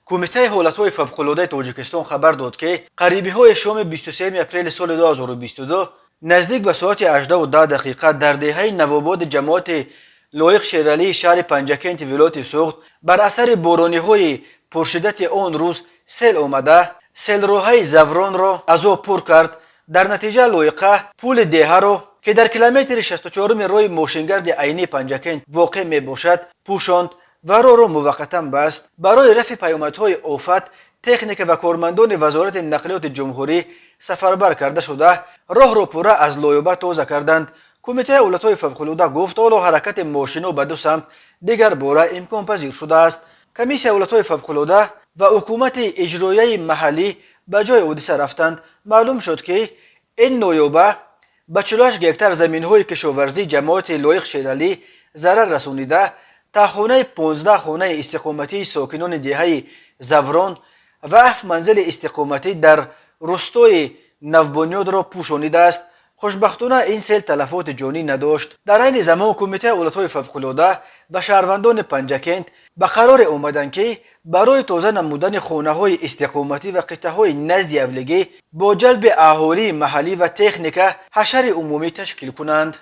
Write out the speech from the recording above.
کمیته حالتهای فوق‌العاده تاجیکستان خبر داد که غریبی‌های شام 23 اپریل سال 2022 نزدیک به ساعت 18:10 در دهه نوآباد جماعت لایق شیرعلی شهر پنجکент ولایت سوخت بر اثر بارانی‌های پرشدت آن روز سیل آمده سیلروهای زوران را از آب پر کرد. در نتیجه لایقه پول دهه را که در کیلومتر 64 راه ماشینگرد عینی پنجکent واقع می باشد پوشاند و راه را موقتا بست. برای رفع پیامدهای آفت تکنیک و کارمندان وزارت نقلیات جمهوری سفربر کرده شده راه را پوره از لایبه تازه کردند. کمیته حالتهای فوق‌العاده گفت حالا حرکت ماشینا به دو سمت دیگر باره امکان پذیر شده است. کمیسیون حالتهای فوق‌العاده و حکومت اجرایی محلی به جای حادثه رفتند. معلوم شد که این نایابه به 48 هکتار زمین‌های کشاورزی جماعت لایق شیرعلی ضرر رسانیده تا خانه 15 خانه استقامتی ساکنان دهه زوران و 7 منزل استقامتی در روستای نوبنیاد را پوشانیده است. خوشبختانه این سیل تلفات جانی نداشت. در این زمان کمیته حالتهای فوق‌العاده و شهروندان پنجکent به قرار آمدند که برای تازه نمودن خانه‌های استقامتی و قطعه‌های نزد اولگی با جلب اهالی محلی و تکنیک حشر عمومی تشکیل کنند.